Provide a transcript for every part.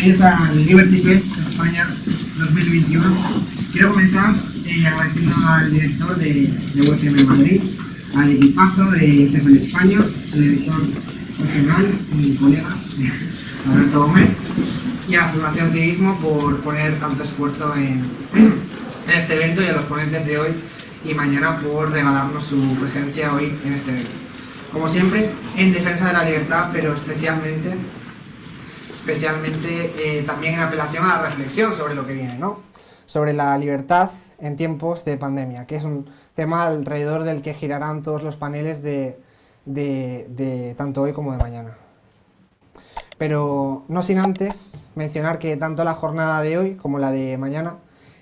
Bienvenidos al Liberty Fest España 2021. Quiero comenzar agradeciendo al director de UFM Madrid, al equipazo de SEFEL España, su director regional, mi colega Alberto Gómez, y a la Fundación Civismo por poner tanto esfuerzo en este evento, y a los ponentes de hoy y mañana por regalarnos su presencia hoy en este evento. Como siempre, en defensa de la libertad, pero especialmente también en apelación a la reflexión sobre lo que viene, ¿no? Sobre la libertad en tiempos de pandemia, que es un tema alrededor del que girarán todos los paneles de tanto hoy como de mañana. Pero no sin antes mencionar que tanto la jornada de hoy como la de mañana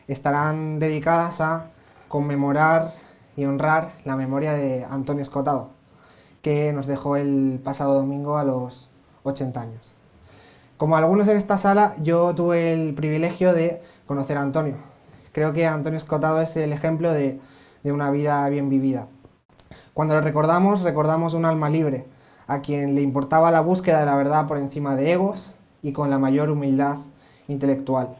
estarán dedicadas a conmemorar y honrar la memoria de Antonio Escotado, que nos dejó el pasado domingo a los 80 años. Como algunos en esta sala, yo tuve el privilegio de conocer a Antonio. Creo que Antonio Escotado es el ejemplo de una vida bien vivida. Cuando lo recordamos un alma libre, a quien le importaba la búsqueda de la verdad por encima de egos y con la mayor humildad intelectual.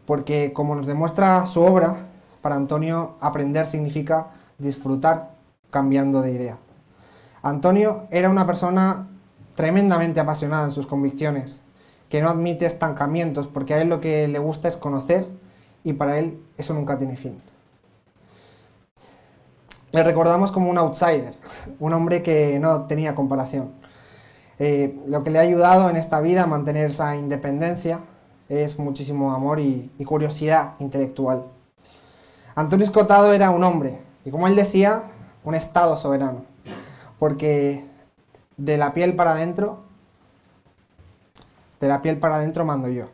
Porque, como nos demuestra su obra, para Antonio aprender significa disfrutar cambiando de idea. Antonio era una persona tremendamente apasionada en sus convicciones, que no admite estancamientos, porque a él lo que le gusta es conocer, y para él eso nunca tiene fin. Le recordamos como un outsider, un hombre que no tenía comparación. Lo que le ha ayudado en esta vida a mantener esa independencia es muchísimo amor y curiosidad intelectual. Antonio Escotado era un hombre, y como él decía, un estado soberano, porque de la piel para adentro mando yo.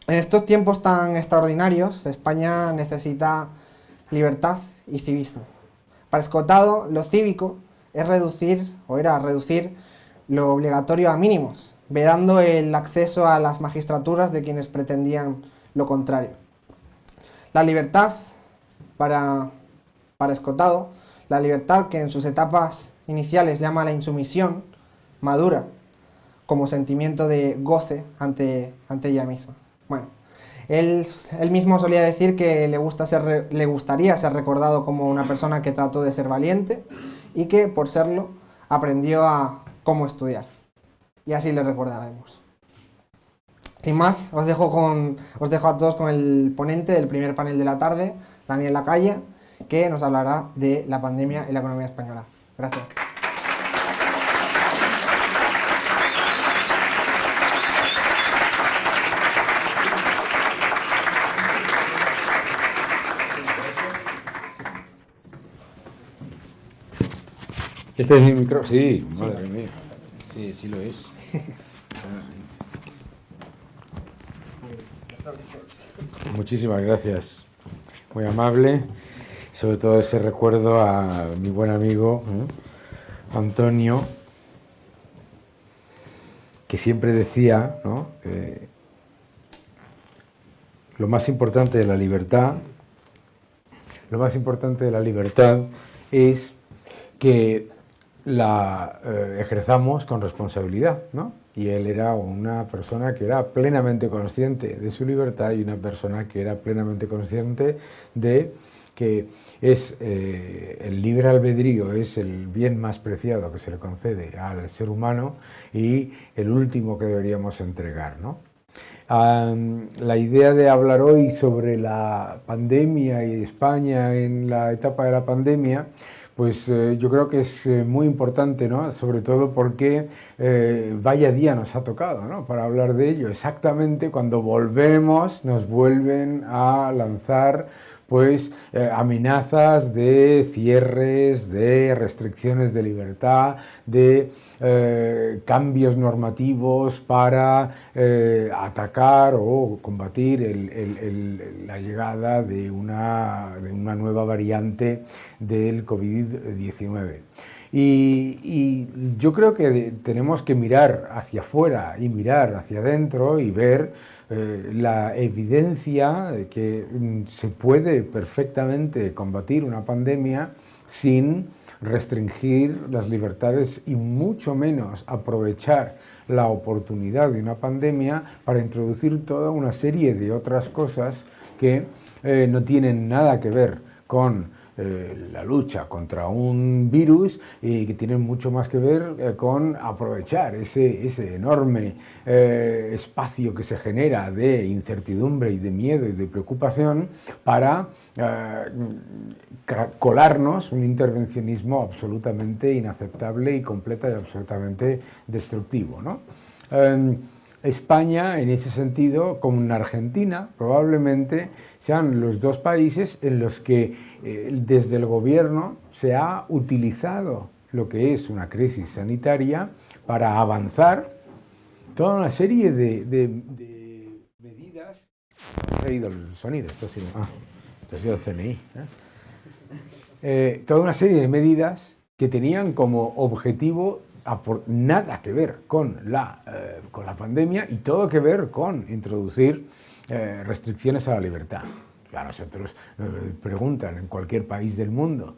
En estos tiempos tan extraordinarios, España necesita libertad y civismo. Para Escotado, lo cívico es era reducir lo obligatorio a mínimos, vedando el acceso a las magistraturas de quienes pretendían lo contrario. La libertad, para Escotado, la libertad que en sus etapas iniciales llama la insumisión, madura como sentimiento de goce ante ella misma. Bueno, él mismo solía decir que le gustaría ser recordado como una persona que trató de ser valiente y que, por serlo, aprendió a cómo estudiar. Y así le recordaremos. Sin más, os dejo a todos con el ponente del primer panel de la tarde, Daniel Lacalle, que nos hablará de la pandemia y la economía española. Gracias. ¿Este es mi micro? Sí, madre mía. Sí, sí lo es. Muchísimas gracias. Muy amable. Sobre todo ese recuerdo a mi buen amigo Antonio, que siempre decía, ¿no?, lo más importante de la libertad es que la ejerzamos con responsabilidad, ¿no? Y él era una persona que era plenamente consciente de su libertad y una persona que era plenamente consciente de que el libre albedrío es el bien más preciado que se le concede al ser humano y el último que deberíamos entregar, ¿no? La idea de hablar hoy sobre la pandemia y España en la etapa de la pandemia, pues yo creo que es muy importante, ¿no? Sobre todo porque vaya día nos ha tocado, ¿no?, para hablar de ello. Exactamente cuando nos vuelven a lanzar pues amenazas de cierres, de restricciones de libertad, de cambios normativos para atacar o combatir la llegada de una nueva variante del COVID-19. Y yo creo que tenemos que mirar hacia afuera y mirar hacia adentro y ver la evidencia de que se puede perfectamente combatir una pandemia sin restringir las libertades y mucho menos aprovechar la oportunidad de una pandemia para introducir toda una serie de otras cosas que no tienen nada que ver con la lucha contra un virus y que tienen mucho más que ver con aprovechar ese enorme espacio que se genera de incertidumbre y de miedo y de preocupación para colarnos un intervencionismo absolutamente inaceptable y completa y absolutamente destructivo, ¿no? España, en ese sentido, como en Argentina, probablemente sean los dos países en los que desde el gobierno se ha utilizado lo que es una crisis sanitaria para avanzar toda una serie de medidas. ¿Has oído el sonido? Esto ha sido el CNI. Toda una serie de medidas que tenían como objetivo nada que ver con la pandemia y todo que ver con introducir restricciones a la libertad. A nosotros nos preguntan en cualquier país del mundo,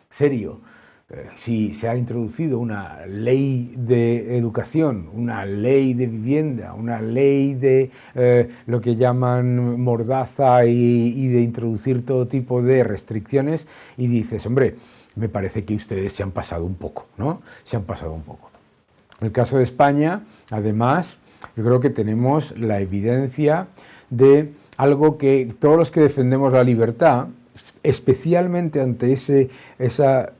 serio, si se ha introducido una ley de educación, una ley de vivienda, una ley de lo que llaman mordaza y de introducir todo tipo de restricciones, y dices, hombre, me parece que ustedes se han pasado un poco, ¿no? Se han pasado un poco. En el caso de España, además, yo creo que tenemos la evidencia de algo que todos los que defendemos la libertad, especialmente ante esa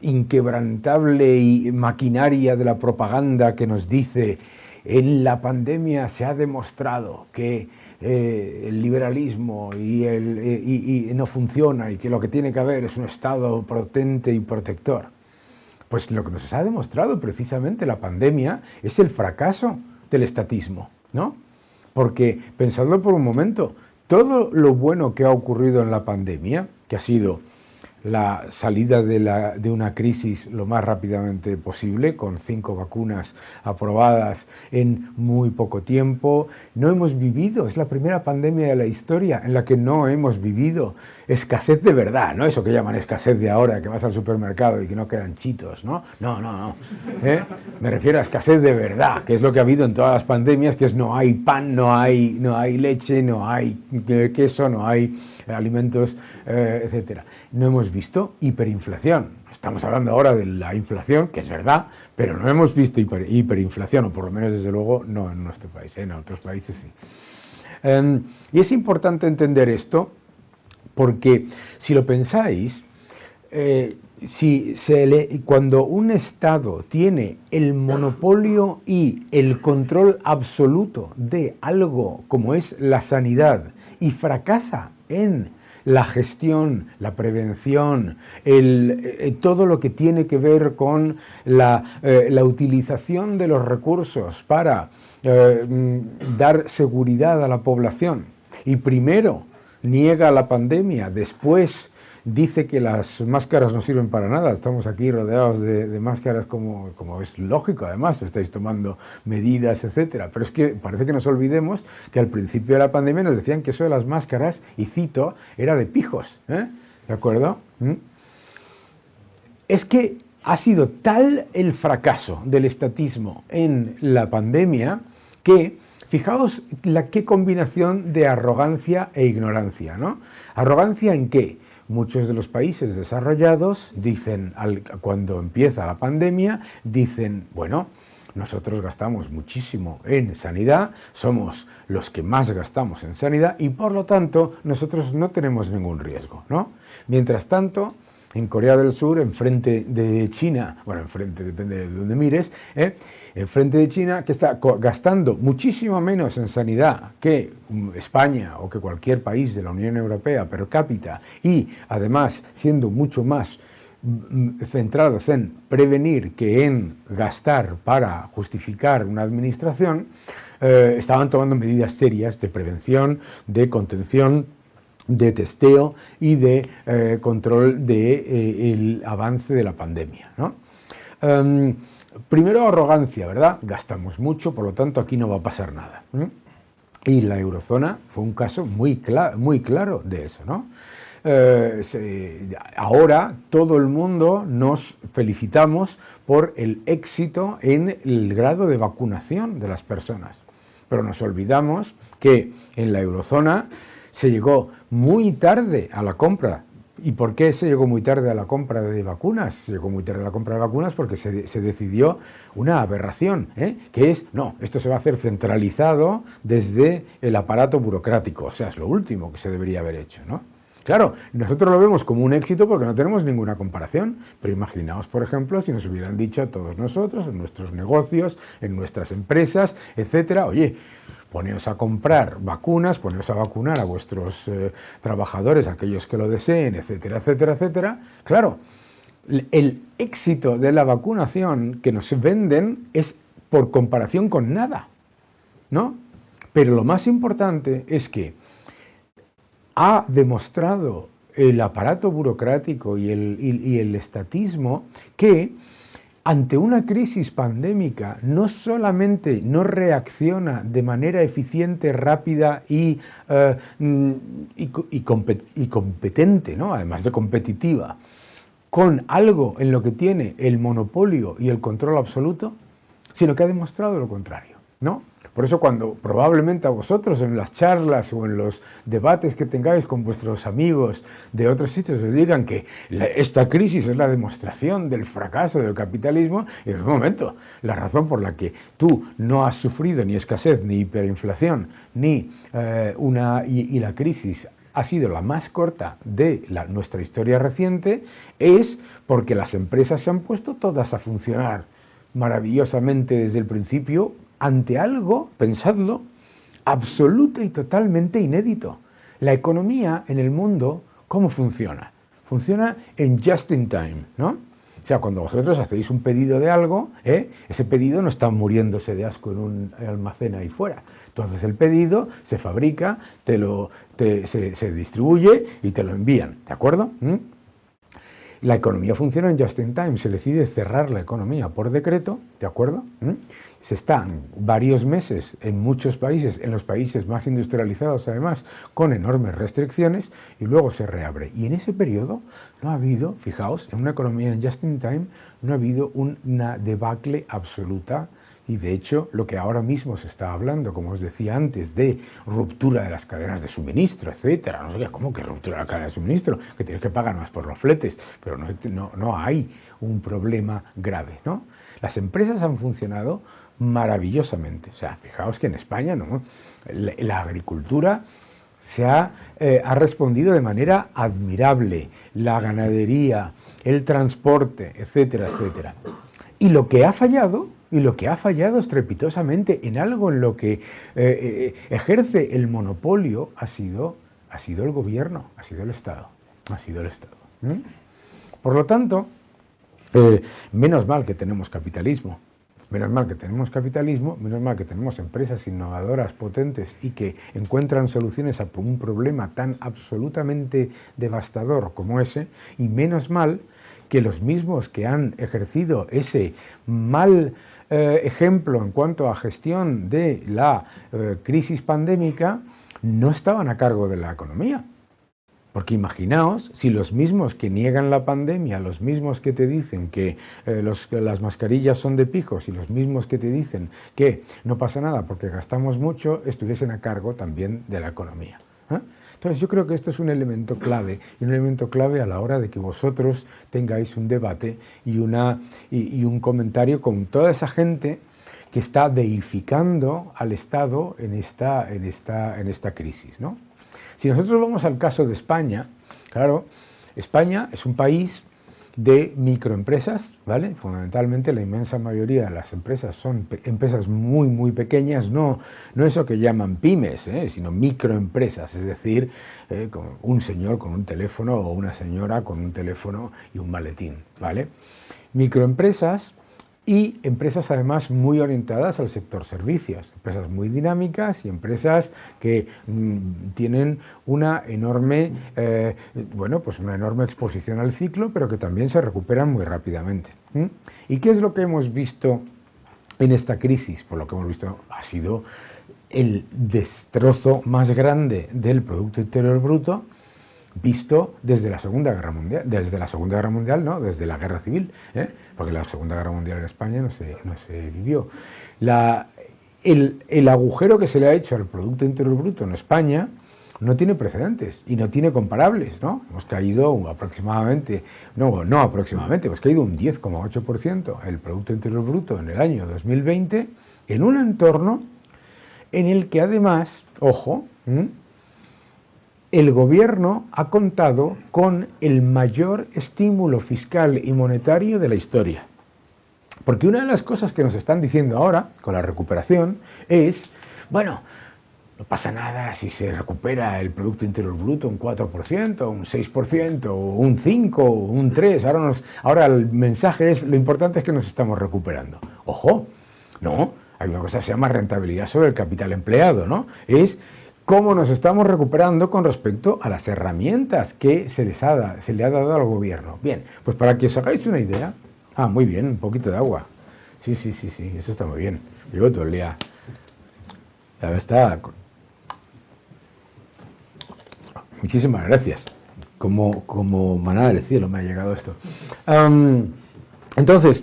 inquebrantable maquinaria de la propaganda que nos dice en la pandemia se ha demostrado que el liberalismo y no funciona y que lo que tiene que haber es un Estado potente y protector. Pues lo que nos ha demostrado precisamente la pandemia es el fracaso del estatismo, ¿no? Porque, pensadlo por un momento, todo lo bueno que ha ocurrido en la pandemia, que ha sido la salida de una crisis lo más rápidamente posible, con 5 vacunas aprobadas en muy poco tiempo. No hemos vivido, es la primera pandemia de la historia en la que no hemos vivido escasez de verdad, no eso que llaman escasez de ahora, que vas al supermercado y que no quedan chitos, ¿no? No. Me refiero a escasez de verdad, que es lo que ha habido en todas las pandemias, que es no hay pan, no hay leche, no hay queso, no hay alimentos, etcétera. No hemos visto hiperinflación. Estamos hablando ahora de la inflación, que es verdad, pero no hemos visto hiperinflación, o por lo menos, desde luego, no en nuestro país, en otros países sí. Y es importante entender esto, porque si lo pensáis, cuando un Estado tiene el monopolio y el control absoluto de algo como es la sanidad y fracasa en la gestión, la prevención, todo lo que tiene que ver con la utilización de los recursos para dar seguridad a la población, y primero niega la pandemia, después dice que las máscaras no sirven para nada, estamos aquí rodeados de máscaras como es lógico, además, estáis tomando medidas, etcétera, pero es que parece que nos olvidemos que al principio de la pandemia nos decían que eso de las máscaras, y cito, era de pijos, ¿de acuerdo? Es que ha sido tal el fracaso del estatismo en la pandemia que, fijaos qué combinación de arrogancia e ignorancia, ¿no? ¿Arrogancia en qué? Muchos de los países desarrollados dicen, cuando empieza la pandemia, dicen, bueno, nosotros gastamos muchísimo en sanidad, somos los que más gastamos en sanidad y por lo tanto nosotros no tenemos ningún riesgo, ¿no? Mientras tanto, en Corea del Sur, enfrente de China, bueno, enfrente depende de donde mires, enfrente de China, que está gastando muchísimo menos en sanidad que España o que cualquier país de la Unión Europea per cápita, y además siendo mucho más centrados en prevenir que en gastar para justificar una administración, estaban tomando medidas serias de prevención, de contención, de testeo y de control del avance de la pandemia, ¿no? Primero, arrogancia, ¿verdad? Gastamos mucho, por lo tanto aquí no va a pasar nada. Y la eurozona fue un caso muy claro de eso, ¿no? ahora todo el mundo nos felicitamos por el éxito en el grado de vacunación de las personas. Pero nos olvidamos que en la eurozona se llegó muy tarde a la compra. ¿Y por qué se llegó muy tarde a la compra de vacunas? Se llegó muy tarde a la compra de vacunas porque se decidió una aberración, que es, no, esto se va a hacer centralizado desde el aparato burocrático. O sea, es lo último que se debería haber hecho, ¿no? Claro, nosotros lo vemos como un éxito porque no tenemos ninguna comparación, pero imaginaos, por ejemplo, si nos hubieran dicho a todos nosotros, en nuestros negocios, en nuestras empresas, etcétera, oye, poneos a comprar vacunas, poneos a vacunar a vuestros trabajadores, aquellos que lo deseen, etcétera, etcétera, etcétera. Claro, el éxito de la vacunación que nos venden es por comparación con nada, ¿no? Pero lo más importante es que ha demostrado el aparato burocrático y el estatismo que ante una crisis pandémica no solamente no reacciona de manera eficiente, rápida y competente, ¿no? Además de competitiva, con algo en lo que tiene el monopolio y el control absoluto, sino que ha demostrado lo contrario, ¿no? Por eso cuando probablemente a vosotros en las charlas o en los debates que tengáis con vuestros amigos de otros sitios os digan que esta crisis es la demostración del fracaso del capitalismo, y en un momento, la razón por la que tú no has sufrido ni escasez, ni hiperinflación, ni y la crisis ha sido la más corta de nuestra historia reciente, es porque las empresas se han puesto todas a funcionar maravillosamente desde el principio, ante algo, pensadlo, absoluto y totalmente inédito. La economía en el mundo, ¿cómo funciona? Funciona en just in time, ¿no? O sea, cuando vosotros hacéis un pedido de algo, ese pedido no está muriéndose de asco en un almacén ahí fuera. Entonces el pedido se fabrica, se distribuye y te lo envían, ¿de acuerdo? La economía funciona en just in time, se decide cerrar la economía por decreto, ¿de acuerdo? Se están varios meses en muchos países, en los países más industrializados además, con enormes restricciones y luego se reabre. Y en ese periodo no ha habido, fijaos, en una economía en just in time, no ha habido una debacle absoluta. Y de hecho, lo que ahora mismo se está hablando, como os decía antes, de ruptura de las cadenas de suministro, etcétera, no sé qué, ¿cómo que ruptura de la cadena de suministro? Que tienes que pagar más por los fletes, pero no hay un problema grave, ¿no? Las empresas han funcionado maravillosamente. O sea, fijaos que en España, ¿no? La agricultura ha respondido de manera admirable, la ganadería, el transporte, etcétera, etcétera. Y lo que ha fallado estrepitosamente en algo en lo que ejerce el monopolio ha sido el gobierno, ha sido el Estado. Por lo tanto, menos mal que tenemos capitalismo. Menos mal que tenemos capitalismo, menos mal que tenemos empresas innovadoras, potentes y que encuentran soluciones a un problema tan absolutamente devastador como ese, y menos mal que los mismos que han ejercido ese mal ejemplo en cuanto a gestión de la crisis pandémica no estaban a cargo de la economía. Porque imaginaos, si los mismos que niegan la pandemia, los mismos que te dicen que las mascarillas son de pijos y los mismos que te dicen que no pasa nada porque gastamos mucho, estuviesen a cargo también de la economía. Entonces yo creo que esto es un elemento clave, y un elemento clave a la hora de que vosotros tengáis un debate y un comentario con toda esa gente que está deificando al Estado en esta crisis, ¿no? Si nosotros vamos al caso de España, claro, España es un país de microempresas, ¿vale? Fundamentalmente la inmensa mayoría de las empresas son empresas muy, muy pequeñas, no eso que llaman pymes, sino microempresas, es decir, como un señor con un teléfono o una señora con un teléfono y un maletín, ¿vale? Microempresas y empresas además muy orientadas al sector servicios, empresas muy dinámicas y empresas que tienen una enorme, una enorme exposición al ciclo, pero que también se recuperan muy rápidamente. ¿Y qué es lo que hemos visto en esta crisis? Pues lo que hemos visto ha sido el destrozo más grande del Producto Interior Bruto visto desde la Segunda Guerra Mundial. Desde la Segunda Guerra Mundial, no, desde la Guerra Civil, porque la Segunda Guerra Mundial en España no se vivió. El agujero que se le ha hecho al Producto Interior Bruto en España no tiene precedentes y no tiene comparables, ¿no? Hemos caído aproximadamente, no aproximadamente, hemos caído un 10,8% el Producto Interior Bruto en el año 2020 en un entorno en el que además, ojo, el gobierno ha contado con el mayor estímulo fiscal y monetario de la historia. Porque una de las cosas que nos están diciendo ahora, con la recuperación, es, bueno, no pasa nada si se recupera el Producto Interior Bruto un 4%, un 6%, un 5%, un 3%. Ahora el mensaje es, lo importante es que nos estamos recuperando. ¡Ojo! No, hay una cosa que se llama rentabilidad sobre el capital empleado, ¿no? Es cómo nos estamos recuperando con respecto a las herramientas que se le ha dado al gobierno. Bien, pues para que os hagáis una idea... Ah, muy bien, un poquito de agua. Sí, eso está muy bien. Llevo todo el día. Ya está. Muchísimas gracias. Como manada del cielo me ha llegado esto. Entonces,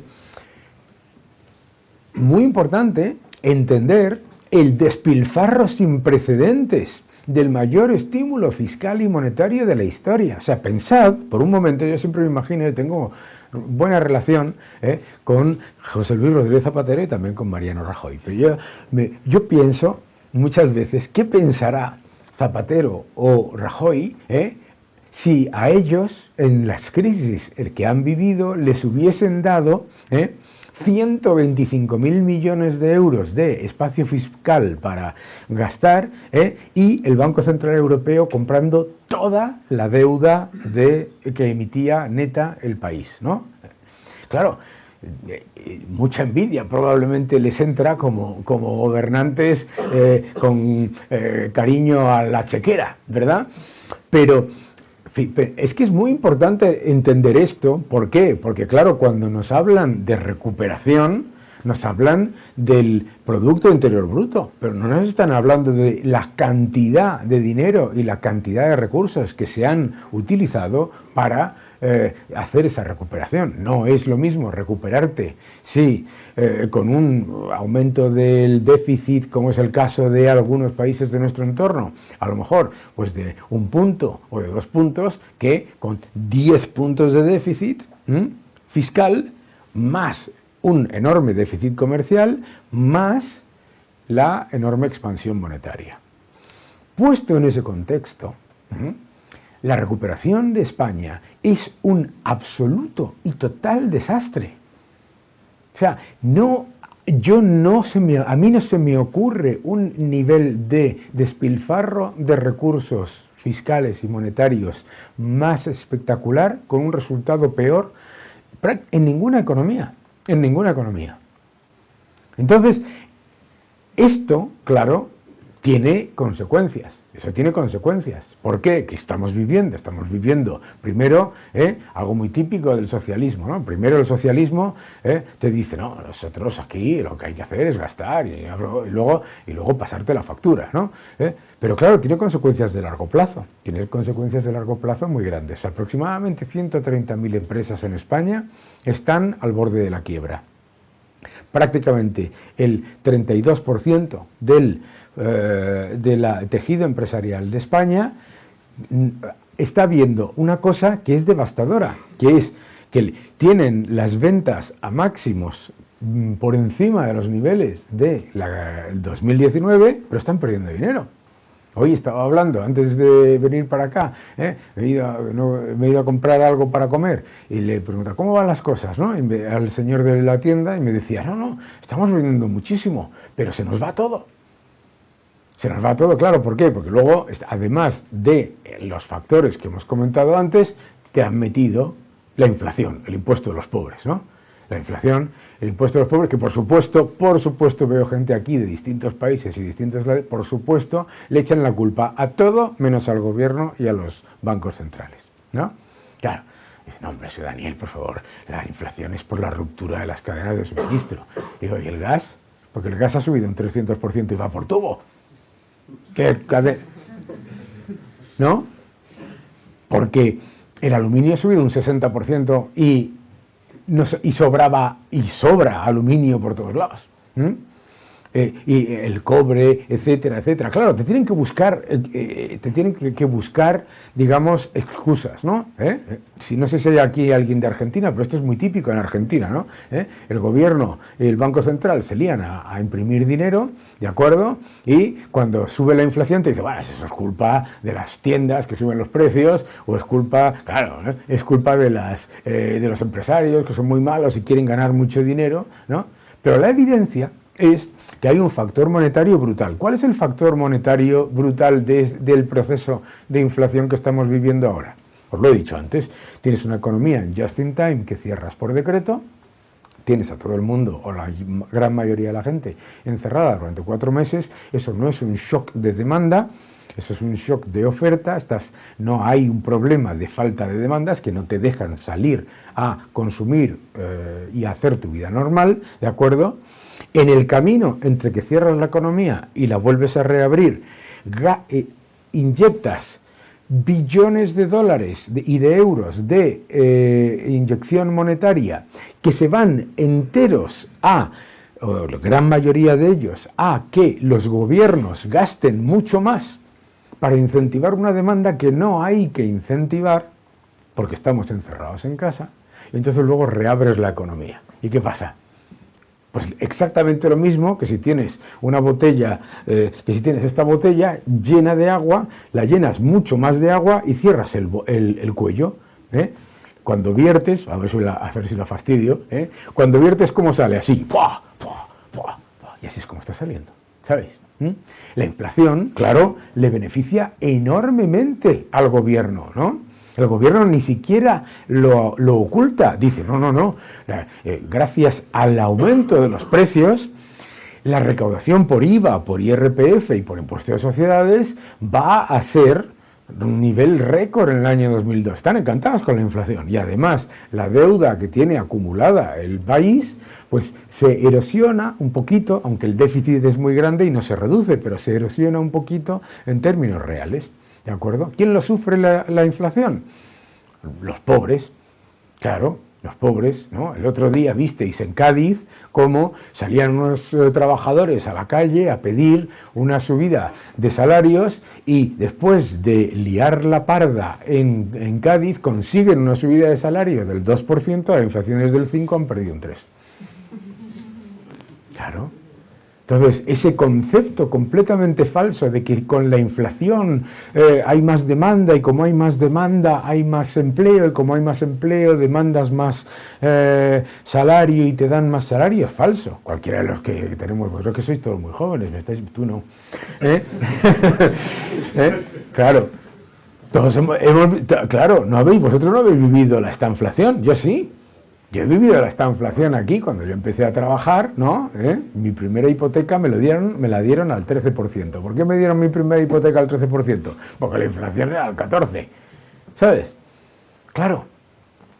muy importante entender el despilfarro sin precedentes del mayor estímulo fiscal y monetario de la historia. O sea, pensad, por un momento, yo siempre me imagino, tengo buena relación con José Luis Rodríguez Zapatero y también con Mariano Rajoy, pero yo pienso muchas veces, ¿qué pensará Zapatero o Rajoy si a ellos, en las crisis que han vivido, les hubiesen dado 125.000 millones de euros de espacio fiscal para gastar y el Banco Central Europeo comprando toda la deuda que emitía neta el país, ¿no? Claro, mucha envidia probablemente les entra como gobernantes con cariño a la chequera, ¿verdad? Pero es que es muy importante entender esto. ¿Por qué? Porque claro, cuando nos hablan de recuperación, nos hablan del Producto Interior Bruto, pero no nos están hablando de la cantidad de dinero y la cantidad de recursos que se han utilizado para hacer esa recuperación. No es lo mismo recuperarte, sí, con un aumento del déficit, como es el caso de algunos países de nuestro entorno, a lo mejor pues de 1 punto o de 2 puntos, que con 10 puntos de déficit fiscal, más un enorme déficit comercial, más la enorme expansión monetaria. Puesto en ese contexto, la recuperación de España es un absoluto y total desastre. O sea, a mí no se me ocurre un nivel de despilfarro de recursos fiscales y monetarios más espectacular, con un resultado peor en ninguna economía. En ninguna economía. Entonces, esto, claro, tiene consecuencias. Eso tiene consecuencias. ¿Por qué? ¿Qué estamos viviendo? Estamos viviendo, primero, algo muy típico del socialismo, ¿no? Primero el socialismo te dice, no, nosotros aquí lo que hay que hacer es gastar y luego pasarte la factura, ¿no? Pero claro, tiene consecuencias de largo plazo. Tiene consecuencias de largo plazo muy grandes. Aproximadamente 130.000 empresas en España están al borde de la quiebra. Prácticamente el 32% del tejido empresarial de España está viendo una cosa que es devastadora, que es que tienen las ventas a máximos por encima de los niveles del 2019, pero están perdiendo dinero. Hoy estaba hablando, antes de venir para acá, me he ido a comprar algo para comer y le pregunta, ¿cómo van las cosas? ¿No? Al señor de la tienda y me decía, no, estamos vendiendo muchísimo, pero se nos va todo. Se nos va todo, claro, ¿por qué? Porque luego, además de los factores que hemos comentado antes, te han metido la inflación, el impuesto de los pobres, ¿no? La inflación, el impuesto de los pobres, que por supuesto veo gente aquí de distintos países y distintas, por supuesto, le echan la culpa a todo menos al gobierno y a los bancos centrales, ¿no? Claro, dice, no, hombre, Daniel, por favor, la inflación es por la ruptura de las cadenas de suministro. Digo, ¿y el gas? Porque el gas ha subido un 300% y va por tubo. ¿Qué cadena? ¿No? porque el aluminio ha subido un 60% y sobra aluminio por todos lados. Y el cobre, etcétera, etcétera. Claro, te tienen que buscar, digamos, excusas, ¿no? Si no sé si hay aquí alguien de Argentina, pero esto es muy típico en Argentina, ¿no? El gobierno y el Banco Central se lían a imprimir dinero, ¿de acuerdo? Y cuando sube la inflación te dice, bueno, eso es culpa de las tiendas que suben los precios, o es culpa, claro, ¿no? Es culpa de los empresarios que son muy malos y quieren ganar mucho dinero, ¿no? Pero la evidencia es que hay un factor monetario brutal. ¿Cuál es el factor monetario brutal del proceso de inflación que estamos viviendo ahora? Os lo he dicho antes, tienes una economía en just in time que cierras por decreto, tienes a todo el mundo, o la gran mayoría de la gente, encerrada durante 4 meses, eso no es un shock de demanda, eso es un shock de oferta, no hay un problema de falta de demandas que no te dejan salir a consumir y a hacer tu vida normal, ¿de acuerdo? En el camino entre que cierras la economía y la vuelves a reabrir, inyectas billones de dólares y de euros de inyección monetaria que se van enteros o la gran mayoría de ellos, a que los gobiernos gasten mucho más para incentivar una demanda que no hay que incentivar porque estamos encerrados en casa, y entonces luego reabres la economía. ¿Y qué pasa? Pues exactamente lo mismo que si tienes una botella, esta botella llena de agua, la llenas mucho más de agua y cierras el cuello. Cuando viertes, a ver si la fastidio, cuando viertes, ¿cómo sale? Así, ¡pua! ¡pua! ¡pua! ¡pua! Y así es como está saliendo, ¿sabéis? La inflación, claro, le beneficia enormemente al gobierno, ¿no? El gobierno ni siquiera lo oculta, dice, no, gracias al aumento de los precios, la recaudación por IVA, por IRPF y por impuesto de sociedades va a ser un nivel récord en el año 2002. Están encantados con la inflación y además la deuda que tiene acumulada el país pues se erosiona un poquito, aunque el déficit es muy grande y no se reduce, pero se erosiona un poquito en términos reales. ¿De acuerdo? ¿Quién lo sufre la inflación? Los pobres, claro, los pobres, ¿no? El otro día visteis en Cádiz cómo salían unos trabajadores a la calle a pedir una subida de salarios y después de liar la parda en Cádiz consiguen una subida de salario del 2%, la inflación es del 5%, han perdido un 3%. Claro. Entonces, ese concepto completamente falso de que con la inflación hay más demanda y como hay más demanda hay más empleo y como hay más empleo demandas más salario y te dan más salario, es falso. Cualquiera de los que tenemos, vosotros que sois todos muy jóvenes, tú no. Claro, todos claro, vosotros no habéis vivido la estanflación, yo sí. Yo he vivido la estanflación aquí cuando yo empecé a trabajar, ¿no? Mi primera hipoteca me la dieron al 13%. ¿Por qué me dieron mi primera hipoteca al 13%? Porque la inflación era al 14%, ¿sabes? Claro.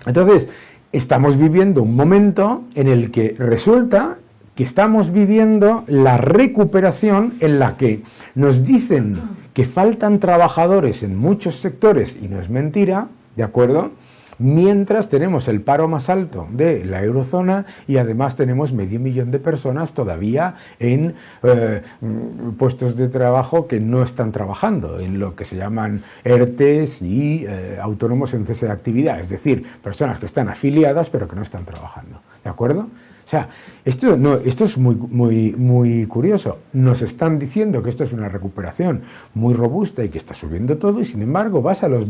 Entonces, estamos viviendo un momento en el que resulta que estamos viviendo la recuperación en la que nos dicen que faltan trabajadores en muchos sectores, y no es mentira, ¿de acuerdo?, mientras tenemos el paro más alto de la eurozona y además tenemos 500.000 de personas todavía en puestos de trabajo que no están trabajando, en lo que se llaman ERTES y autónomos en cese de actividad, es decir, personas que están afiliadas pero que no están trabajando, ¿de acuerdo? O sea, esto es muy curioso. Nos están diciendo que esto es una recuperación muy robusta y que está subiendo todo, y sin embargo vas a los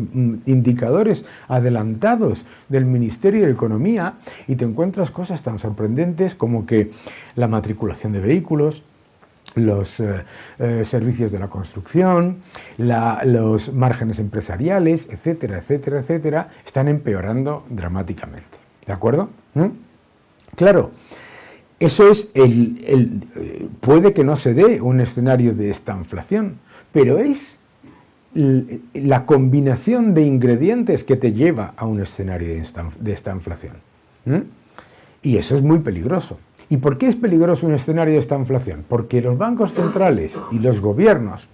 indicadores adelantados del Ministerio de Economía y te encuentras cosas tan sorprendentes como que la matriculación de vehículos, los servicios de la construcción, los márgenes empresariales, etcétera, etcétera, etcétera, están empeorando dramáticamente. ¿De acuerdo? Claro, eso es puede que no se dé un escenario de estanflación, pero es la combinación de ingredientes que te lleva a un escenario de estanflación. Y eso es muy peligroso. ¿Y por qué es peligroso un escenario de estanflación? Porque los bancos centrales y los gobiernos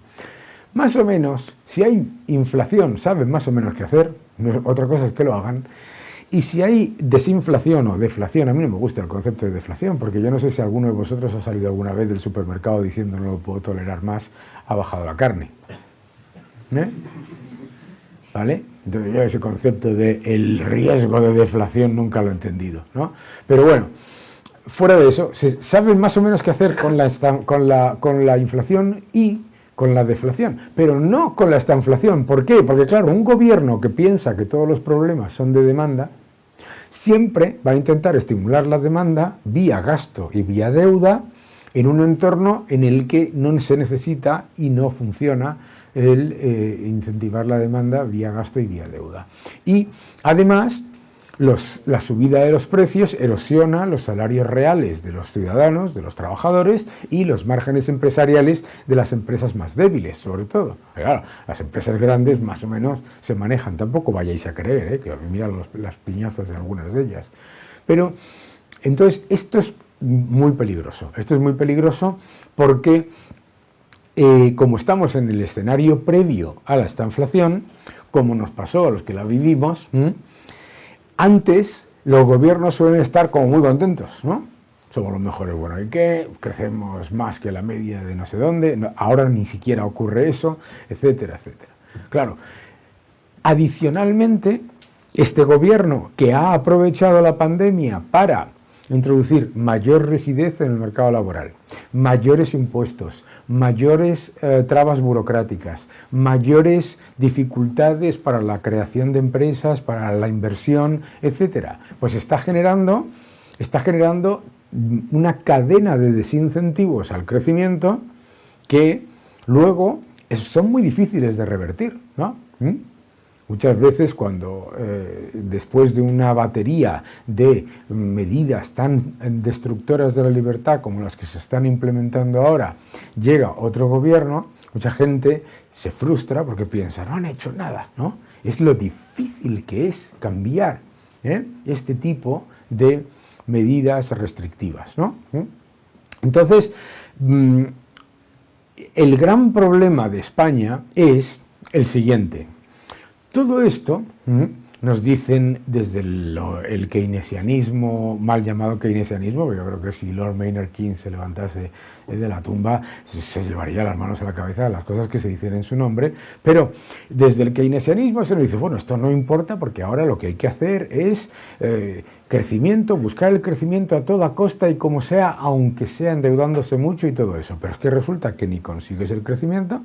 más o menos, si hay inflación, saben más o menos qué hacer, otra cosa es que lo hagan, y si hay desinflación o deflación, a mí no me gusta el concepto de deflación, porque yo no sé si alguno de vosotros ha salido alguna vez del supermercado diciendo no lo puedo tolerar más, ha bajado la carne. ¿Vale? Entonces yo ese concepto de el riesgo de deflación nunca lo he entendido, ¿no? Pero bueno, fuera de eso, se sabe más o menos qué hacer con la inflación y con la deflación, pero no con la estanflación. ¿Por qué? Porque claro, un gobierno que piensa que todos los problemas son de demanda, siempre va a intentar estimular la demanda vía gasto y vía deuda en un entorno en el que no se necesita y no funciona el incentivar la demanda vía gasto y vía deuda. Y además, la subida de los precios erosiona los salarios reales de los ciudadanos, de los trabajadores y los márgenes empresariales de las empresas más débiles, sobre todo. Claro, las empresas grandes más o menos se manejan, tampoco vayáis a creer, que miran los piñazos de algunas de ellas. Pero, entonces, esto es muy peligroso. Esto es muy peligroso porque, como estamos en el escenario previo a la estanflación, como nos pasó a los que la vivimos, antes los gobiernos suelen estar como muy contentos, ¿no? Somos los mejores, bueno, ¿y qué? Crecemos más que la media de no sé dónde, no, ahora ni siquiera ocurre eso, etcétera, etcétera. Claro, adicionalmente, este gobierno que ha aprovechado la pandemia para introducir mayor rigidez en el mercado laboral, mayores impuestos, mayores trabas burocráticas, mayores dificultades para la creación de empresas, para la inversión, etcétera, pues está generando una cadena de desincentivos al crecimiento que luego son muy difíciles de revertir, ¿no? Muchas veces cuando después de una batería de medidas tan destructoras de la libertad como las que se están implementando ahora, llega otro gobierno, mucha gente se frustra porque piensa, no han hecho nada, ¿no? Es lo difícil que es cambiar este tipo de medidas restrictivas, ¿no? Entonces, el gran problema de España es el siguiente. Todo esto nos dicen desde el keynesianismo, mal llamado keynesianismo, porque yo creo que si Lord Maynard Keynes se levantase de la tumba, se llevaría las manos a la cabeza de las cosas que se dicen en su nombre, pero desde el keynesianismo se nos dice, bueno, esto no importa porque ahora lo que hay que hacer es crecimiento, buscar el crecimiento a toda costa y como sea, aunque sea endeudándose mucho y todo eso, pero es que resulta que ni consigues el crecimiento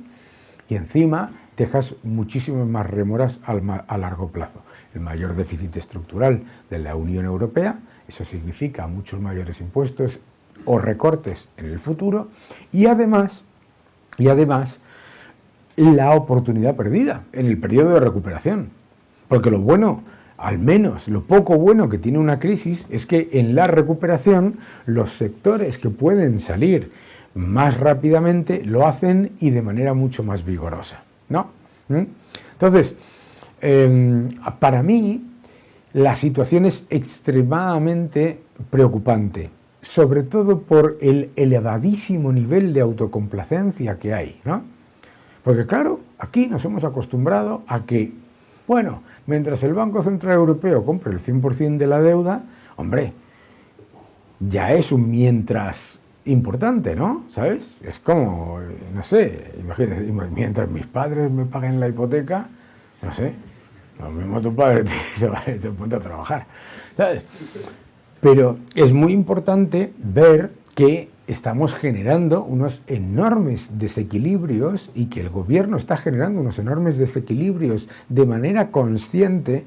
y encima dejas muchísimas más rémoras a largo plazo. El mayor déficit estructural de la Unión Europea, eso significa muchos mayores impuestos o recortes en el futuro y además la oportunidad perdida en el periodo de recuperación. Porque lo bueno, al menos lo poco bueno que tiene una crisis es que en la recuperación los sectores que pueden salir más rápidamente lo hacen y de manera mucho más vigorosa, ¿no? Entonces, para mí la situación es extremadamente preocupante, sobre todo por el elevadísimo nivel de autocomplacencia que hay, ¿no? Porque claro, aquí nos hemos acostumbrado a que, bueno, mientras el Banco Central Europeo compre el 100% de la deuda, hombre, ya es un mientras importante, ¿no? ¿Sabes? Es como, no sé, imagínate, mientras mis padres me paguen la hipoteca, no sé, lo mismo tu padre te pone a trabajar, ¿sabes? Pero es muy importante ver que estamos generando unos enormes desequilibrios y que el gobierno está generando unos enormes desequilibrios de manera consciente,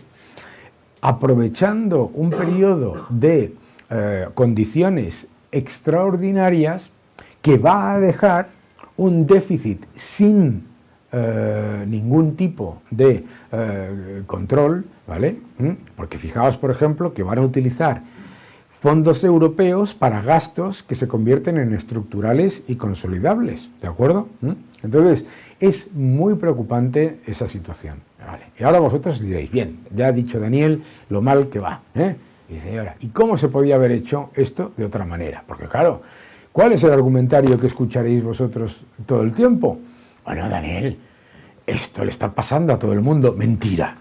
aprovechando un periodo de condiciones extraordinarias que va a dejar un déficit sin ningún tipo de control, ¿vale? Porque fijaos, por ejemplo, que van a utilizar fondos europeos para gastos que se convierten en estructurales y consolidables, ¿de acuerdo? Entonces, es muy preocupante esa situación, ¿vale? Y ahora vosotros diréis, bien, ya ha dicho Daniel lo mal que va, Y dice, ahora, ¿y cómo se podía haber hecho esto de otra manera? Porque claro, ¿cuál es el argumentario que escucharéis vosotros todo el tiempo? Bueno, Daniel, esto le está pasando a todo el mundo. Mentira.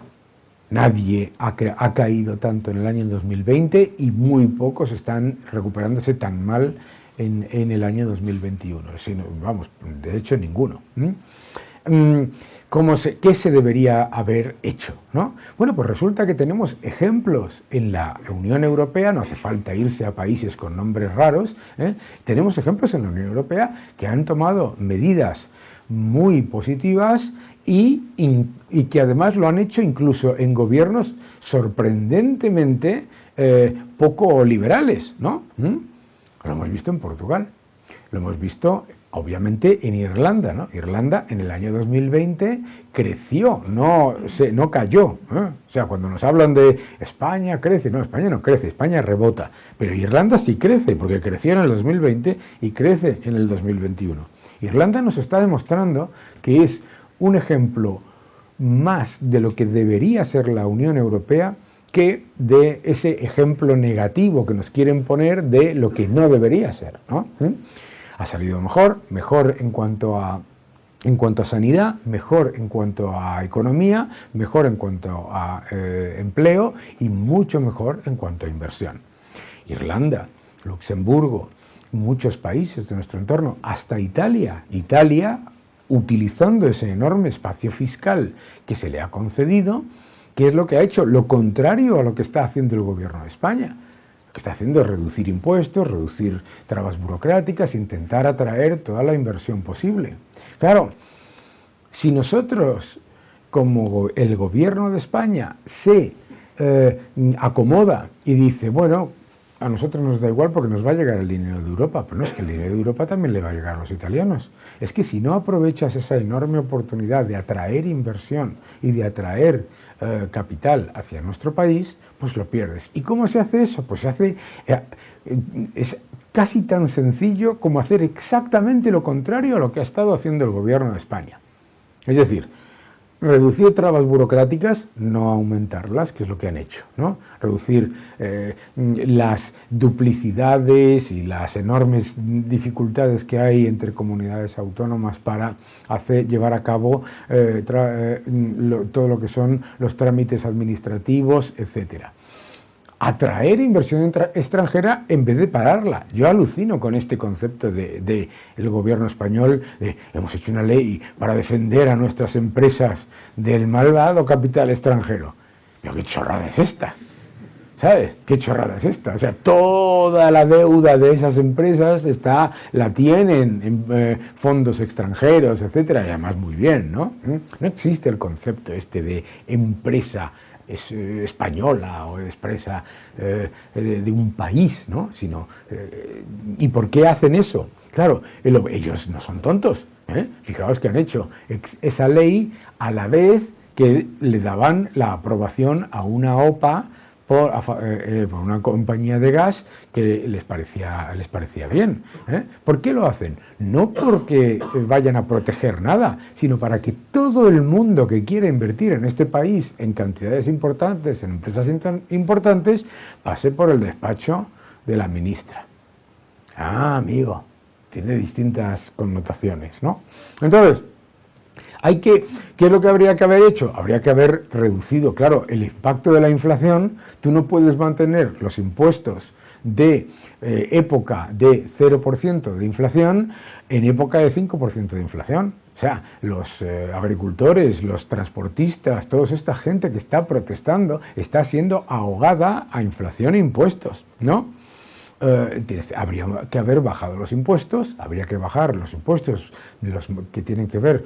Nadie ha caído tanto en el año 2020 y muy pocos están recuperándose tan mal en el año 2021. Sino, vamos, de hecho, ninguno. ¿Qué se debería haber hecho, ¿no? Bueno, pues resulta que tenemos ejemplos en la Unión Europea, no hace falta irse a países con nombres raros, tenemos ejemplos en la Unión Europea que han tomado medidas muy positivas y que además lo han hecho incluso en gobiernos sorprendentemente poco liberales, ¿no? Lo hemos visto en Portugal, lo hemos visto obviamente en Irlanda, ¿no? Irlanda en el año 2020 creció, no cayó, ¿eh? O sea, cuando nos hablan de España crece, no, España no crece, España rebota, pero Irlanda sí crece, porque creció en el 2020 y crece en el 2021. Irlanda nos está demostrando que es un ejemplo más de lo que debería ser la Unión Europea que de ese ejemplo negativo que nos quieren poner de lo que no debería ser, ¿no? Ha salido mejor en cuanto a sanidad, mejor en cuanto a economía, mejor en cuanto a empleo y mucho mejor en cuanto a inversión. Irlanda, Luxemburgo, muchos países de nuestro entorno, hasta Italia, utilizando ese enorme espacio fiscal que se le ha concedido, ¿qué es lo que ha hecho? Lo contrario a lo que está haciendo el gobierno de España. Lo que está haciendo es reducir impuestos, reducir trabas burocráticas, intentar atraer toda la inversión posible. Claro, si nosotros, como el gobierno de España, se acomoda y dice, bueno, a nosotros nos da igual porque nos va a llegar el dinero de Europa, pero no es que el dinero de Europa también le va a llegar a los italianos. Es que si no aprovechas esa enorme oportunidad de atraer inversión y de atraer capital hacia nuestro país, pues lo pierdes. ¿Y cómo se hace eso? Pues se hace, es casi tan sencillo como hacer exactamente lo contrario a lo que ha estado haciendo el gobierno de España. Es decir, reducir trabas burocráticas, no aumentarlas, que es lo que han hecho, ¿no? Reducir las duplicidades y las enormes dificultades que hay entre comunidades autónomas para llevar a cabo todo lo que son los trámites administrativos, etcétera. Atraer inversión extranjera en vez de pararla. Yo alucino con este concepto del gobierno español de hemos hecho una ley para defender a nuestras empresas del malvado capital extranjero. Pero qué chorrada es esta, ¿sabes? ¿Qué chorrada es esta? O sea, toda la deuda de esas empresas la tienen en fondos extranjeros, etcétera, y además muy bien, ¿no? No existe el concepto este de empresa española o expresa de un país, ¿no? ¿Y por qué hacen eso? Claro, ellos no son tontos, ¿eh? Fijaos que han hecho esa ley a la vez que le daban la aprobación a una OPA por una compañía de gas que les parecía bien, ¿eh? ¿Por qué lo hacen? No porque vayan a proteger nada, sino para que todo el mundo que quiera invertir en este país en cantidades importantes, en empresas importantes, pase por el despacho de la ministra. Ah, amigo, tiene distintas connotaciones, ¿no? Entonces, ¿qué es lo que habría que haber hecho? Habría que haber reducido, claro, el impacto de la inflación. Tú no puedes mantener los impuestos de época de 0% de inflación en época de 5% de inflación. O sea, los agricultores, los transportistas, toda esta gente que está protestando está siendo ahogada a inflación e impuestos, ¿no? Habría que haber bajado los impuestos, habría que bajar los impuestos los que tienen que ver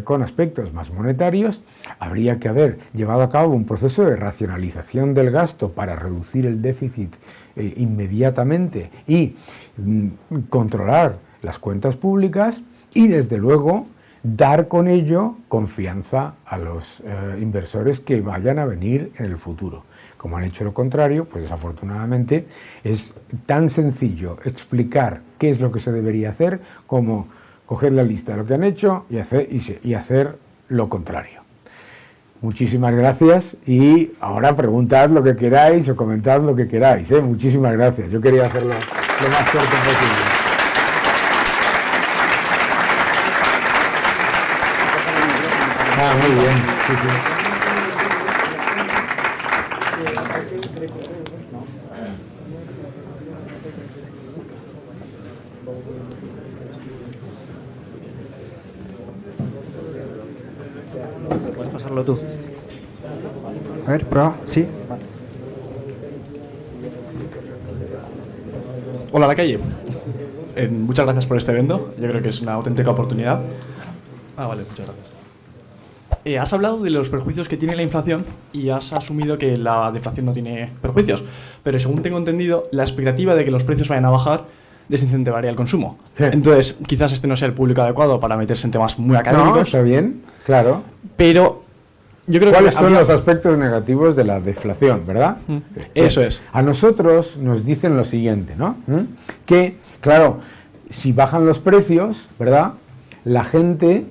con aspectos más monetarios, habría que haber llevado a cabo un proceso de racionalización del gasto para reducir el déficit inmediatamente y controlar las cuentas públicas y, desde luego, dar con ello confianza a los inversores que vayan a venir en el futuro. Como han hecho lo contrario, pues desafortunadamente es tan sencillo explicar qué es lo que se debería hacer como coger la lista de lo que han hecho y hacer lo contrario. Muchísimas gracias y ahora preguntad lo que queráis o comentad lo que queráis, ¿eh? Muchísimas gracias. Yo quería hacerlo lo más corto posible. Ah, muy bien. Sí, sí. Puedes pasarlo tú. A ver, prueba. Sí. Hola, La Calle. Muchas gracias por este evento. Yo creo que es una auténtica oportunidad. Ah, vale, muchas gracias. Has hablado de los perjuicios que tiene la inflación y has asumido que la deflación no tiene perjuicios. Pero según tengo entendido, la expectativa de que los precios vayan a bajar desincentivaría el consumo. Sí. Entonces, quizás este no sea el público adecuado para meterse en temas muy No, académicos. está bien, claro. Pero yo creo ¿Cuáles que son los aspectos negativos de la deflación, verdad? Eso es. A nosotros nos dicen lo siguiente, ¿no? Que, claro, si bajan los precios, ¿verdad? La gente,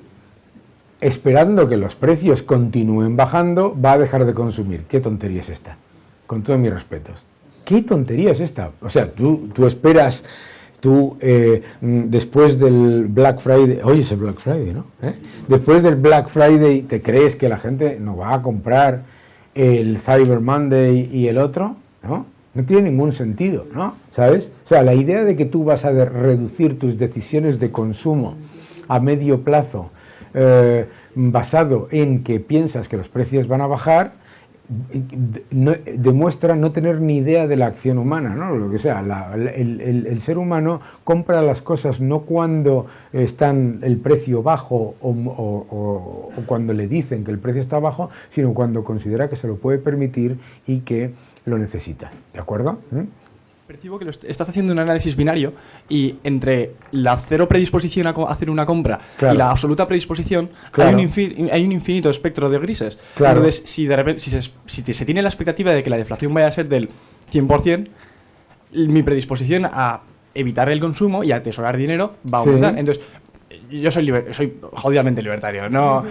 esperando que los precios continúen bajando, va a dejar de consumir. ¿Qué tontería es esta? Con todos mis respetos. ¿Qué tontería es esta? O sea, tú esperas... después del Black Friday, hoy es el Black Friday, ¿no? Después del Black Friday, ¿te crees que la gente no va a comprar el Cyber Monday y el otro? ¿No? No tiene ningún sentido, ¿no? ¿Sabes? O sea, la idea de que tú vas a reducir tus decisiones de consumo a medio plazo basado en que piensas que los precios van a bajar, demuestra no tener ni idea de la acción humana, ¿no? Lo que sea, el ser humano compra las cosas no cuando están el precio bajo o cuando le dicen que el precio está bajo, sino cuando considera que se lo puede permitir y que lo necesita, ¿de acuerdo? Percibo que estás haciendo un análisis binario y entre la cero predisposición a hacer una compra y la absoluta predisposición hay un infinito espectro de grises. Claro. Entonces, si de repente se tiene la expectativa de que la deflación vaya a ser del 100%, mi predisposición a evitar el consumo y a atesorar dinero va a aumentar. Sí. Entonces, yo soy jodidamente libertario. No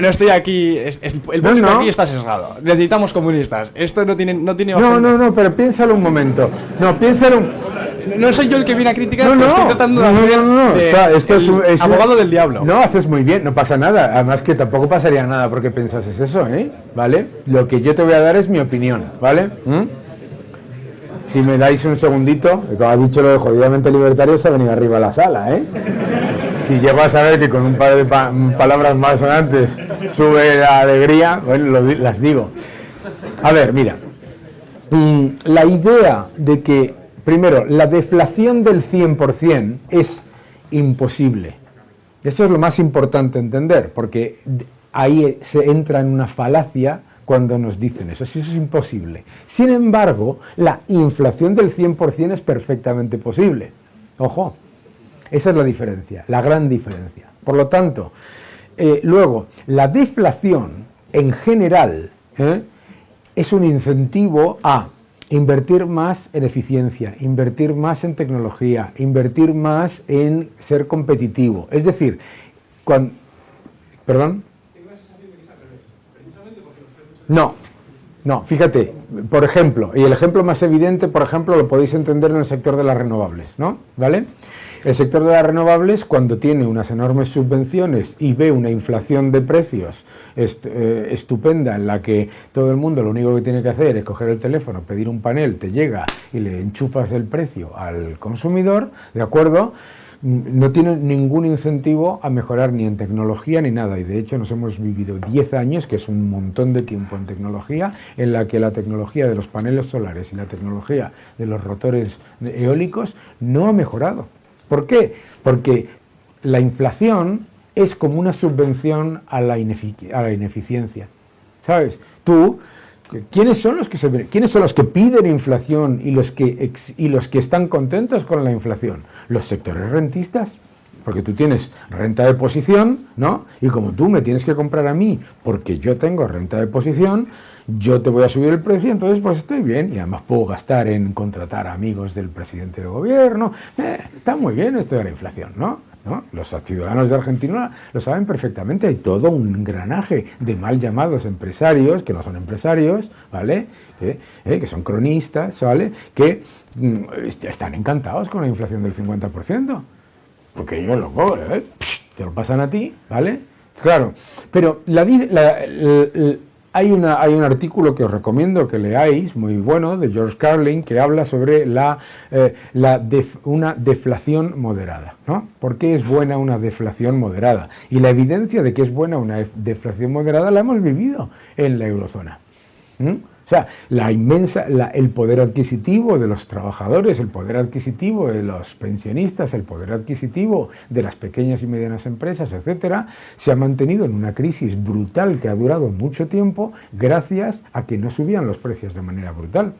estoy aquí. El público aquí está sesgado. Necesitamos comunistas. Esto no tiene. No, pero piénsalo un momento. No soy yo el que viene a criticar, pero estoy tratando de hacer esto es abogado del diablo. No, haces muy bien, no pasa nada. Además que tampoco pasaría nada porque pensases eso, ¿eh? ¿Vale? Lo que yo te voy a dar es mi opinión, ¿vale? Si me dais un segundito, como ha dicho lo de jodidamente libertario, se ha venido arriba a la sala, ¿eh? Si llego a saber que con un par de palabras más sonantes sube la alegría, bueno, las digo. A ver, mira, la idea de que, primero, la deflación del 100% es imposible. Eso es lo más importante entender, porque ahí se entra en una falacia cuando nos dicen eso, si eso es imposible. Sin embargo, la inflación del 100% es perfectamente posible. Ojo, esa es la diferencia, la gran diferencia. Por lo tanto, luego, la deflación en general es un incentivo a invertir más en eficiencia, invertir más en tecnología, invertir más en ser competitivo. Es decir, cuando... ¿Perdón? No, fíjate, por ejemplo, y el ejemplo más evidente, por ejemplo, lo podéis entender en el sector de las renovables, ¿no? ¿Vale? El sector de las renovables, cuando tiene unas enormes subvenciones y ve una inflación de precios estupenda, en la que todo el mundo lo único que tiene que hacer es coger el teléfono, pedir un panel, te llega y le enchufas el precio al consumidor, ¿de acuerdo?, no tiene ningún incentivo a mejorar ni en tecnología ni nada, y de hecho nos hemos vivido 10 años, que es un montón de tiempo en tecnología, en la que la tecnología de los paneles solares y la tecnología de los rotores eólicos no ha mejorado. ¿Por qué? Porque la inflación es como una subvención a la ineficiencia, ¿sabes? ¿Quiénes son los que piden inflación y los que están contentos con la inflación? Los sectores rentistas, porque tú tienes renta de posición, ¿no? Y como tú me tienes que comprar a mí porque yo tengo renta de posición, yo te voy a subir el precio, entonces pues estoy bien, y además puedo gastar en contratar amigos del presidente del gobierno. Está muy bien esto de la inflación, ¿no? Los ciudadanos de Argentina lo saben perfectamente. Hay todo un engranaje de mal llamados empresarios, que no son empresarios, ¿vale? Que son cronistas, ¿vale? Que están encantados con la inflación del 50%. Porque yo lo cobro, te lo pasan a ti, ¿vale? Claro, pero hay un artículo que os recomiendo que leáis, muy bueno, de George Carlin, que habla sobre una deflación moderada, ¿no? ¿Por qué es buena una deflación moderada? Y la evidencia de que es buena una deflación moderada la hemos vivido en la eurozona. O sea, el poder adquisitivo de los trabajadores, el poder adquisitivo de los pensionistas, el poder adquisitivo de las pequeñas y medianas empresas, etcétera, se ha mantenido en una crisis brutal que ha durado mucho tiempo gracias a que no subían los precios de manera brutal.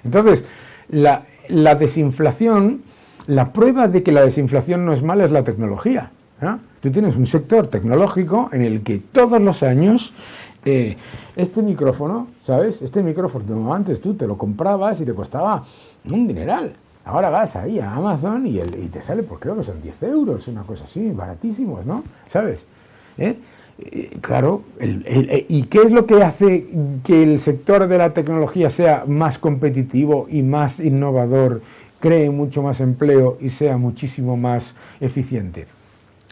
Entonces, la desinflación, la prueba de que la desinflación no es mala es la tecnología. Tú tienes un sector tecnológico en el que todos los años este micrófono, ¿sabes? Este micrófono antes tú te lo comprabas y te costaba un dineral. Ahora vas ahí a Amazon y te sale, pues creo que son 10 euros, una cosa así, baratísimos, ¿no? ¿Sabes? Claro, ¿y qué es lo que hace que el sector de la tecnología sea más competitivo y más innovador, cree mucho más empleo y sea muchísimo más eficiente?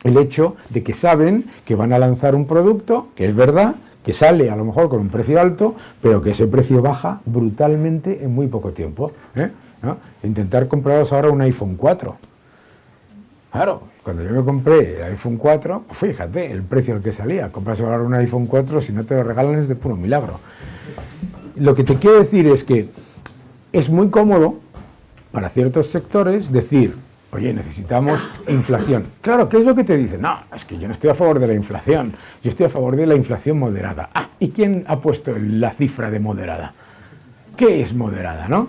El hecho de que saben que van a lanzar un producto, que es verdad, que sale a lo mejor con un precio alto, pero que ese precio baja brutalmente en muy poco tiempo. ¿No? Intentar compraros ahora un iPhone 4. Claro, cuando yo me compré el iPhone 4, fíjate el precio al que salía. Compras ahora un iPhone 4, si no te lo regalan es de puro milagro. Lo que te quiero decir es que es muy cómodo para ciertos sectores decir: oye, necesitamos inflación. Claro, ¿qué es lo que te dicen? No, es que yo no estoy a favor de la inflación, yo estoy a favor de la inflación moderada. ¿Y quién ha puesto la cifra de moderada? ¿Qué es moderada, no?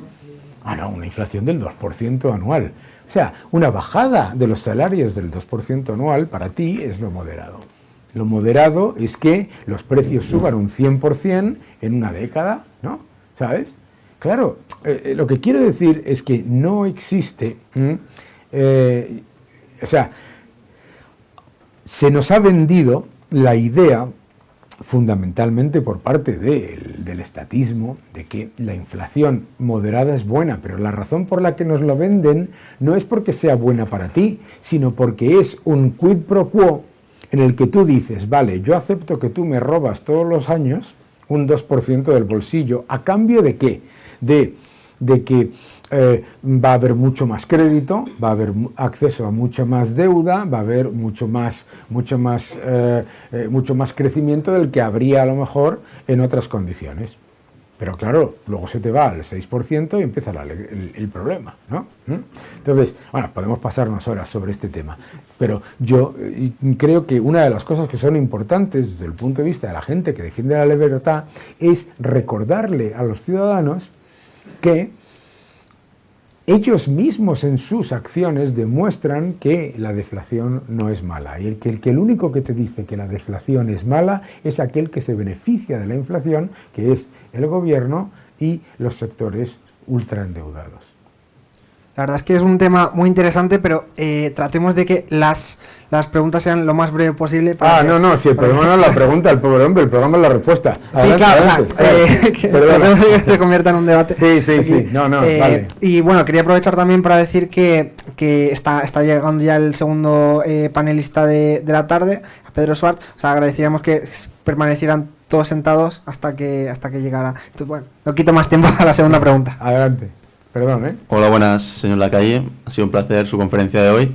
No, una inflación del 2% anual. O sea, una bajada de los salarios del 2% anual para ti es lo moderado. Lo moderado es que los precios suban un 100% en una década, ¿no? ¿Sabes? Claro, lo que quiero decir es que no existe... o sea, se nos ha vendido la idea, fundamentalmente por parte del estatismo, de que la inflación moderada es buena, pero la razón por la que nos lo venden no es porque sea buena para ti, sino porque es un quid pro quo en el que tú dices: vale, yo acepto que tú me robas todos los años un 2% del bolsillo, ¿a cambio de qué? De que va a haber mucho más crédito, va a haber acceso a mucha más deuda, va a haber mucho más crecimiento del que habría a lo mejor en otras condiciones. Pero claro, luego se te va al 6% y empieza el problema, ¿no? Entonces, bueno, podemos pasarnos horas sobre este tema, pero yo creo que una de las cosas que son importantes desde el punto de vista de la gente que defiende la libertad es recordarle a los ciudadanos que ellos mismos en sus acciones demuestran que la deflación no es mala. Y el único que te dice que la deflación es mala es aquel que se beneficia de la inflación, que es el gobierno y los sectores ultraendeudados. La verdad es que es un tema muy interesante, pero tratemos de que las preguntas sean lo más breve posible. Si el problema no es la pregunta, el problema es la respuesta. Adelante, sí, claro, adelante. Tratemos de que se convierta en un debate. Sí, vale. Y bueno, quería aprovechar también para decir que está llegando ya el segundo panelista de la tarde, a Pedro Suart. O sea, agradeceríamos que permanecieran todos sentados hasta que llegara. Entonces, bueno, no quito más tiempo a la segunda pregunta. Adelante. Perdón, Hola, buenas, señor Lacalle. Ha sido un placer su conferencia de hoy.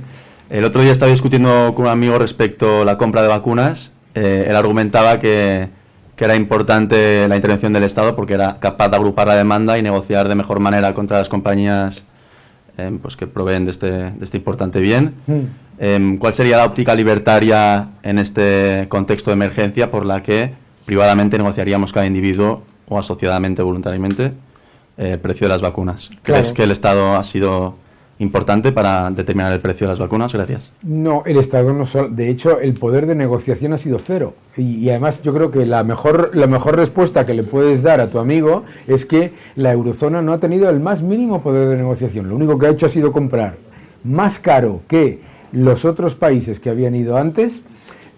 El otro día estaba discutiendo con un amigo respecto a la compra de vacunas. Él argumentaba que era importante la intervención del Estado porque era capaz de agrupar la demanda y negociar de mejor manera contra las compañías pues que proveen de este importante bien. ¿Cuál sería la óptica libertaria en este contexto de emergencia por la que privadamente negociaríamos cada individuo o asociadamente, voluntariamente, el precio de las vacunas? Claro. ¿Crees que el Estado ha sido importante para determinar el precio de las vacunas? Gracias. No, el Estado no solo. De hecho, el poder de negociación ha sido cero. Y además yo creo que la mejor respuesta que le puedes dar a tu amigo es que la eurozona no ha tenido el más mínimo poder de negociación. Lo único que ha hecho ha sido comprar más caro que los otros países que habían ido antes,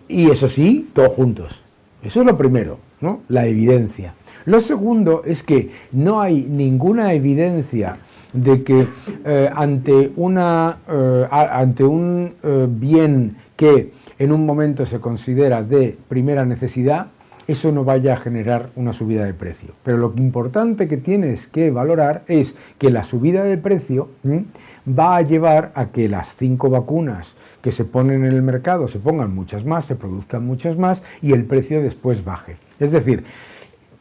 y eso sí, todos juntos. Eso es lo primero, ¿no? La evidencia. Lo segundo es que no hay ninguna evidencia de que ante un bien que en un momento se considera de primera necesidad, eso no vaya a generar una subida de precio. Pero lo importante que tienes que valorar es que la subida de precio va a llevar a que las 5 vacunas que se ponen en el mercado se pongan muchas más, se produzcan muchas más y el precio después baje. Es decir,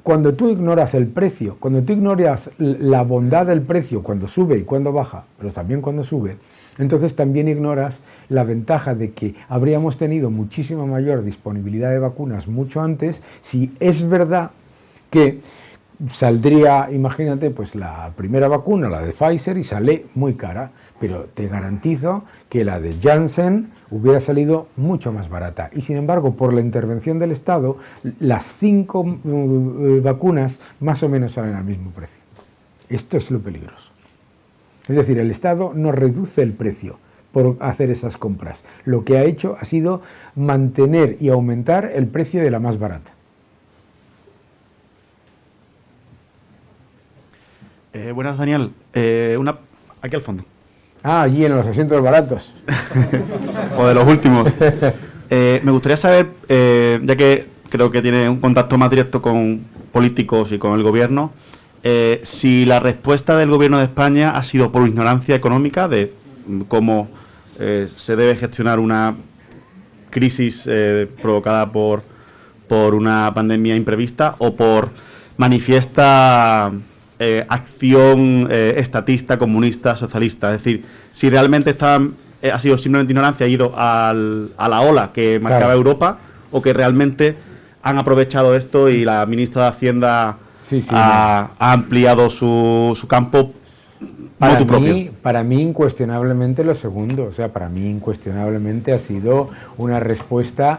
cuando tú ignoras el precio, cuando tú ignoras la bondad del precio cuando sube y cuando baja, pero también cuando sube, entonces también ignoras la ventaja de que habríamos tenido muchísima mayor disponibilidad de vacunas mucho antes, si es verdad que saldría, imagínate, pues la primera vacuna, la de Pfizer, y sale muy cara, pero te garantizo que la de Janssen hubiera salido mucho más barata. Y sin embargo, por la intervención del Estado, las 5 vacunas más o menos salen al mismo precio. Esto es lo peligroso. Es decir, el Estado no reduce el precio por hacer esas compras. Lo que ha hecho ha sido mantener y aumentar el precio de la más barata. Buenas, Daniel. Aquí al fondo. Ah, allí en los asientos baratos. O de los últimos. Me gustaría saber, ya que creo que tiene un contacto más directo con políticos y con el gobierno, si la respuesta del gobierno de España ha sido por ignorancia económica de cómo se debe gestionar una crisis provocada por una pandemia imprevista, o por manifiesta acción estatista, comunista, socialista. Es decir, si realmente ha sido simplemente ignorancia, ha ido a la ola que marcaba Europa, o que realmente han aprovechado esto y la ministra de Hacienda ha ampliado su campo. Para mí incuestionablemente lo segundo. O sea, para mí incuestionablemente ha sido una respuesta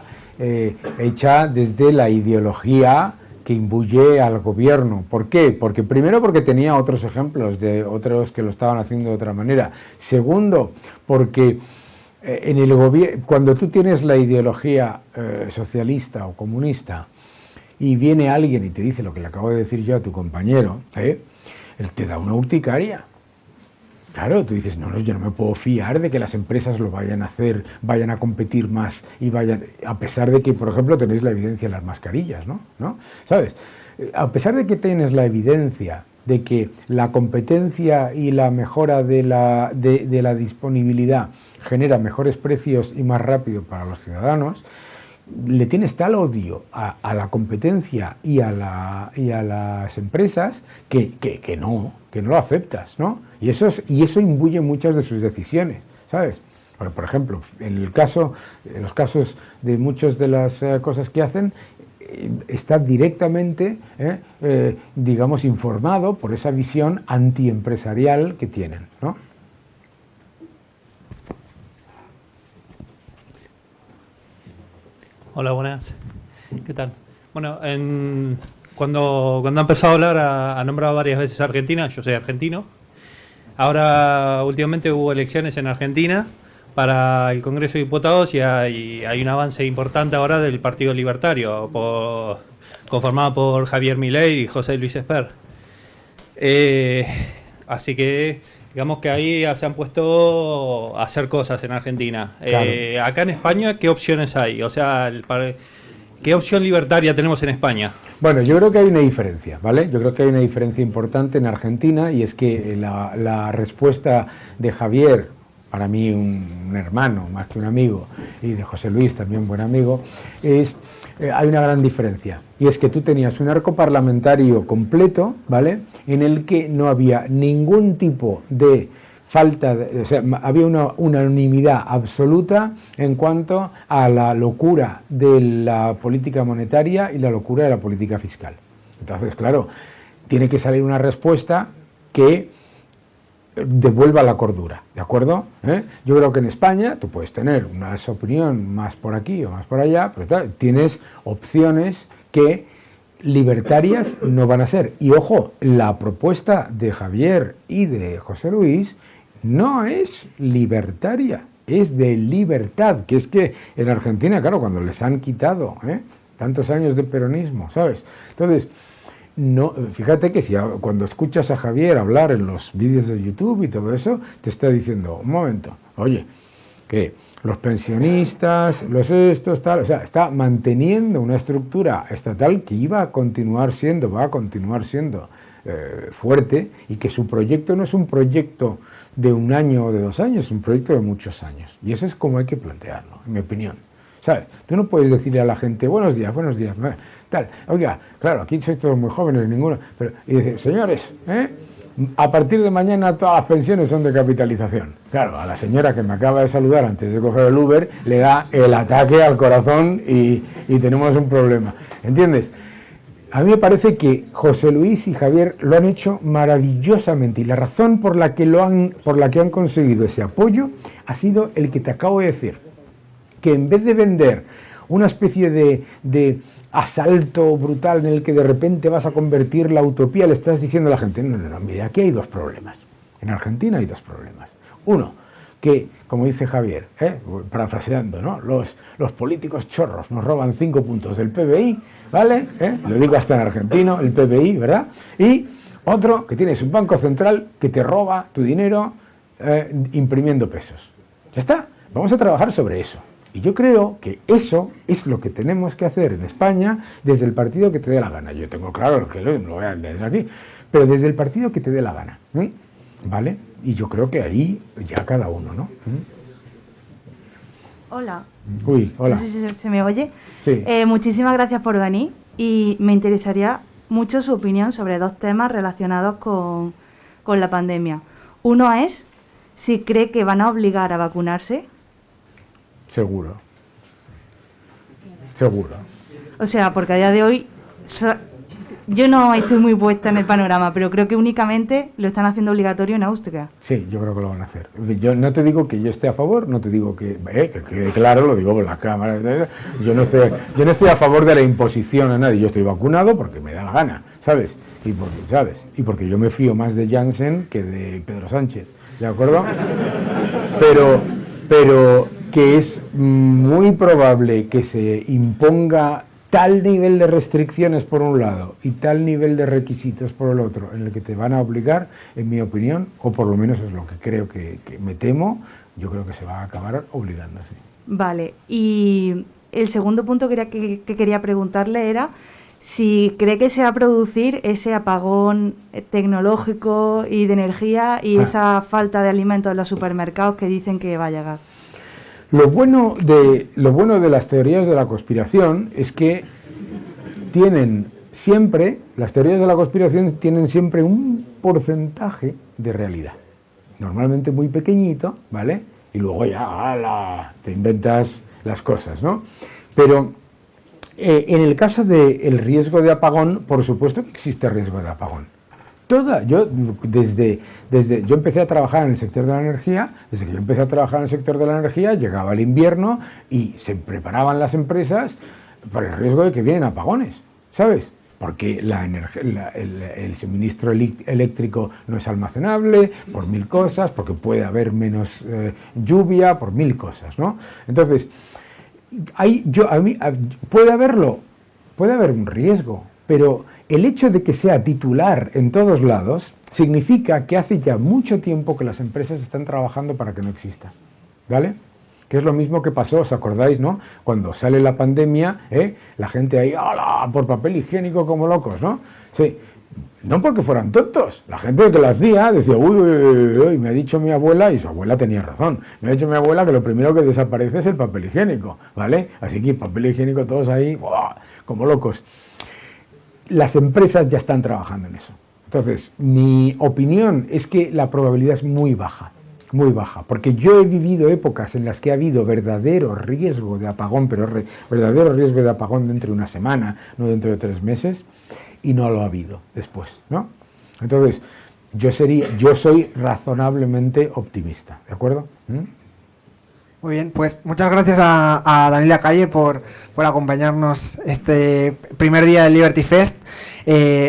hecha desde la ideología que imbuye al gobierno. ¿Por qué? Porque primero, porque tenía otros ejemplos de otros que lo estaban haciendo de otra manera. Segundo, porque en el gobierno, cuando tú tienes la ideología socialista o comunista y viene alguien y te dice lo que le acabo de decir yo a tu compañero, él te da una urticaria. Claro, tú dices, no, yo no me puedo fiar de que las empresas lo vayan a hacer, vayan a competir más y vayan, a pesar de que, por ejemplo, tenéis la evidencia en las mascarillas, ¿no? ¿Sabes? A pesar de que tienes la evidencia de que la competencia y la mejora de la disponibilidad genera mejores precios y más rápido para los ciudadanos, le tienes tal odio a la competencia y a las empresas que no lo aceptas, ¿no? Y eso imbuye muchas de sus decisiones, ¿sabes? Por ejemplo, en los casos de muchas de las cosas que hacen, está directamente, digamos, informado por esa visión antiempresarial que tienen, ¿no? Hola, buenas. ¿Qué tal? Bueno, cuando ha empezado a hablar ha nombrado varias veces a Argentina. Yo soy argentino. Ahora, últimamente hubo elecciones en Argentina para el Congreso de Diputados y hay un avance importante ahora del Partido Libertario, conformado por Javier Milei y José Luis Esper. Así que digamos que ahí se han puesto a hacer cosas en Argentina. Claro. Acá en España, ¿qué opciones hay? O sea, ¿qué opción libertaria tenemos en España? Bueno, yo creo que hay una diferencia, ¿vale? Yo creo que hay una diferencia importante en Argentina, y es que la respuesta de Javier, para mí un hermano más que un amigo, y de José Luis, también buen amigo, hay una gran diferencia, y es que tú tenías un arco parlamentario completo, ¿vale?, en el que no había ningún tipo de falta, o sea, había una unanimidad absoluta en cuanto a la locura de la política monetaria y la locura de la política fiscal. Entonces, claro, tiene que salir una respuesta que devuelva la cordura, ¿de acuerdo? Yo creo que en España tú puedes tener una opinión más por aquí o más por allá, pero tienes opciones que libertarias no van a ser. Y ojo, la propuesta de Javier y de José Luis no es libertaria, es de libertad, que es que en Argentina, claro, cuando les han quitado tantos años de peronismo, ¿sabes? Entonces, no, fíjate que cuando escuchas a Javier hablar en los vídeos de YouTube y todo eso, te está diciendo, un momento, oye, que los pensionistas, los estos, tal, o sea, está manteniendo una estructura estatal que va a continuar siendo fuerte, y que su proyecto no es un proyecto de 1 año o de 2 años, es un proyecto de muchos años. Y eso es como hay que plantearlo, en mi opinión. ¿Sabes? Tú no puedes decirle a la gente, buenos días, tal, oiga, claro, aquí sois todos muy jóvenes, ninguno, pero, y decir, señores, a partir de mañana todas las pensiones son de capitalización. Claro, a la señora que me acaba de saludar antes de coger el Uber, le da el ataque al corazón y tenemos un problema. ¿Entiendes? A mí me parece que José Luis y Javier lo han hecho maravillosamente, y la razón por la que han conseguido ese apoyo ha sido el que te acabo de decir, que en vez de vender una especie de asalto brutal en el que de repente vas a convertir la utopía, le estás diciendo a la gente, no, mire, aquí hay 2 problemas. En Argentina hay 2 problemas. Uno, que, como dice Javier, parafraseando, ¿no? Los políticos chorros nos roban 5 puntos del PBI, ¿vale? Lo digo hasta en argentino, el PBI, ¿verdad? Y otro, que tienes un banco central que te roba tu dinero imprimiendo pesos. Ya está, vamos a trabajar sobre eso. Y yo creo que eso es lo que tenemos que hacer en España desde el partido que te dé la gana. Yo tengo claro lo que lo voy a leer aquí, pero desde el partido que te dé la gana, ¿vale? Y yo creo que ahí ya cada uno, ¿no? Hola. Uy, hola. No sé si se me oye. Sí. Muchísimas gracias por venir, y me interesaría mucho su opinión sobre 2 temas relacionados con la pandemia. Uno es si cree que van a obligar a vacunarse. Seguro. O sea, porque a día de hoy yo no estoy muy puesta en el panorama, pero creo que únicamente lo están haciendo obligatorio en Austria. Sí, yo creo que lo van a hacer. Yo no te digo que yo esté a favor, no te digo que quede claro, lo digo por las cámaras. Yo no estoy a favor de la imposición a nadie. Yo estoy vacunado porque me da la gana, ¿sabes? Y porque yo me fío más de Janssen que de Pedro Sánchez, ¿de acuerdo? Pero que es muy probable que se imponga tal nivel de restricciones por un lado y tal nivel de requisitos por el otro, en el que te van a obligar, en mi opinión, o por lo menos es lo que creo que me temo, yo creo que se va a acabar obligando, sí. Vale, y el segundo punto que quería preguntarle era si cree que se va a producir ese apagón tecnológico y de energía y esa falta de alimentos en los supermercados que dicen que va a llegar. Lo bueno de las teorías de la conspiración es que las teorías de la conspiración tienen siempre un porcentaje de realidad, normalmente muy pequeñito, ¿vale? Y luego ya te inventas las cosas, ¿no? Pero en el caso del riesgo de apagón, por supuesto que existe riesgo de apagón. Yo empecé a trabajar en el sector de la energía, desde que yo empecé a trabajar en el sector de la energía, llegaba el invierno y se preparaban las empresas por el riesgo de que vienen apagones, ¿sabes? Porque el suministro eléctrico no es almacenable, por 1000 cosas, porque puede haber menos lluvia, por 1000 cosas, ¿no? Entonces, puede haber un riesgo, pero el hecho de que sea titular en todos lados significa que hace ya mucho tiempo que las empresas están trabajando para que no exista, ¿vale? Que es lo mismo que pasó, ¿os acordáis, no? Cuando sale la pandemia, la gente ahí, ¡hala!, por papel higiénico como locos, ¿no? Sí, no porque fueran tontos, la gente que lo hacía decía, uy, me ha dicho mi abuela, y su abuela tenía razón, me ha dicho mi abuela que lo primero que desaparece es el papel higiénico, ¿vale? Así que papel higiénico todos ahí, ¡buah!, como locos. Las empresas ya están trabajando en eso. Entonces, mi opinión es que la probabilidad es muy baja, porque yo he vivido épocas en las que ha habido verdadero riesgo de apagón, pero verdadero riesgo de apagón dentro de una semana, no dentro de 3 meses, y no lo ha habido después, ¿no? Entonces, yo soy razonablemente optimista, ¿de acuerdo? Muy bien, pues muchas gracias a Daniela Calle por acompañarnos este primer día del Liberty Fest.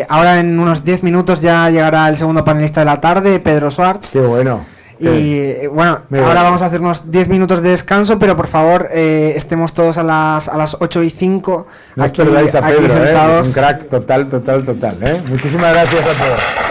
Ahora en unos 10 minutos ya llegará el segundo panelista de la tarde, Pedro Schwartz. ¡Qué bueno! Y bueno, Muy ahora bien. vamos a hacer unos 10 minutos de descanso, pero por favor, estemos todos a las 8:05 No os aquí, perdáis a aquí Pedro, sentados. es un crack total. Muchísimas gracias a todos.